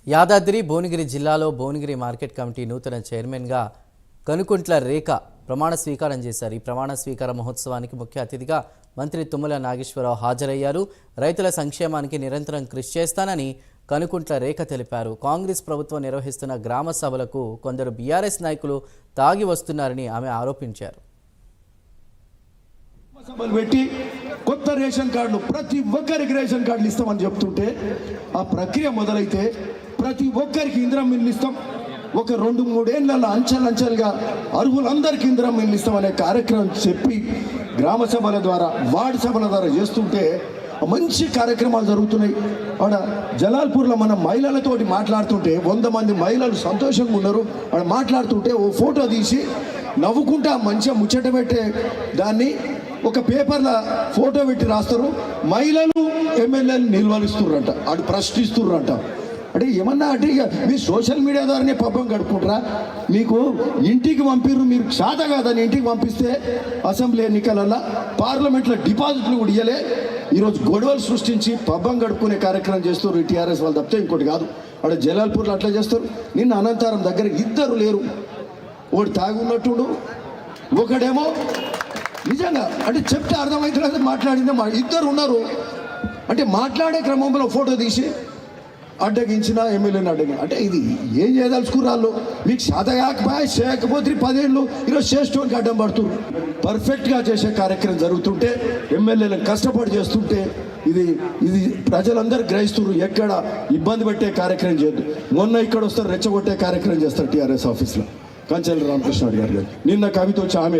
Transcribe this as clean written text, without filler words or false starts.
యాదాద్రి భువనగిరి జిల్లాలో Bhuvanagiri market committee నూతన చైర్మన్గా కనుకుంట్ల రేఖ ప్రమాణ స్వీకారం చేశారు. ఈ ప్రమాణ స్వీకార మహోత్సవానికి ముఖ్య అతిథిగా మంత్రి తుమ్మల నాగేశ్వరరావు హాజరయ్యారు. రైతుల సంక్షేమానికి నిరంతరం కృషి చేస్తానని కనుకుంట్ల రేఖ తెలిపారు. కాంగ్రెస్ ప్రభుత్వం నిర్వహిస్తున్న గ్రామ సభలకు కొందరు బీఆర్ఎస్ నాయకులు తాగి వస్తున్నారని ఆమె ఆరోపించారు. కొత్త రేషన్ కార్డులు ప్రతి ఒక్కరికి రేషన్ కార్డులు ఇస్తామని చెప్తుంటే ఆ ప్రక్రియ మొదలైతే ప్రతి ఒక్కరికి ఇందిరమ్మ ఇల్లు ఇస్తాం, ఒక 2-3 ఏళ్ళ అంచెలంచెలుగా అర్హులందరికీ ఇందిరమ్మ ఇల్లు ఇస్తామనే కార్యక్రమం చెప్పి గ్రామ సభల ద్వారా వార్డు సభల ద్వారా చేస్తుంటే మంచి కార్యక్రమాలు జరుగుతున్నాయి. ఆడ జలాల్పూర్లో మనం మహిళలతోటి మాట్లాడుతుంటే 100 మంది మహిళలు సంతోషంగా ఉన్నారు. ఆడ మాట్లాడుతుంటే ఓ ఫోటో తీసి నవ్వుకుంటా మంచిగా ముచ్చట పెట్టే దాన్ని ఒక పేపర్లో ఫోటో పెట్టి రాస్తారు. మహిళలు ఎమ్మెల్యేలు నిల్వలిస్తున్నారంట, అటు ప్రశ్నిస్తున్నారంట. అంటే ఏమన్నా అంటే ఇక మీ సోషల్ మీడియా ద్వారానే పబ్బం గడుపుకుంటారా? మీకు ఇంటికి పంపిర్రు, మీరు శాత కాదని ఇంటికి పంపిస్తే అసెంబ్లీ ఎన్నికలలో పార్లమెంట్లో డిపాజిట్లు కూడా ఇయ్యలే. ఈరోజు గొడవలు సృష్టించి పబ్బం గడుపుకునే కార్యక్రమం చేస్తారు టీఆర్ఎస్ వాళ్ళు తప్పితే ఇంకోటి కాదు. అక్కడ జలాల్పూర్లో అట్లా చేస్తారు. నిన్న అనంతరం దగ్గర 2 లేరు, ఒకటి తాగి ఉన్నట్టుడు, ఒకడేమో నిజంగా అంటే చెప్తే అర్థమవుతుంది మాట్లాడిందే. 2 ఉన్నారు అంటే మాట్లాడే క్రమంలో ఫోటో తీసి అడ్డగించిన ఎమ్మెల్యేని అడ్డగి అంటే ఇది ఏం చేయదలుచుకున్నారు? మీకు శాత కాకపోయా చేయకపోతే 10 ఏళ్ళు ఈరోజు చేసేటోనికి అడ్డం పడుతున్నారు. పర్ఫెక్ట్గా చేసే కార్యక్రమం జరుగుతుంటే ఎమ్మెల్యేలను కష్టపడి చేస్తుంటే ఇది ప్రజలందరూ గ్రహిస్తున్నారు. ఎక్కడ ఇబ్బంది పెట్టే కార్యక్రమం చేయొద్దు. మొన్న ఇక్కడ వస్తారు రెచ్చగొట్టే కార్యక్రమం చేస్తారు టీఆర్ఎస్ ఆఫీస్లో కంచెల రామకృష్ణ గారు. నిన్న కవిత వచ్చి ఆమె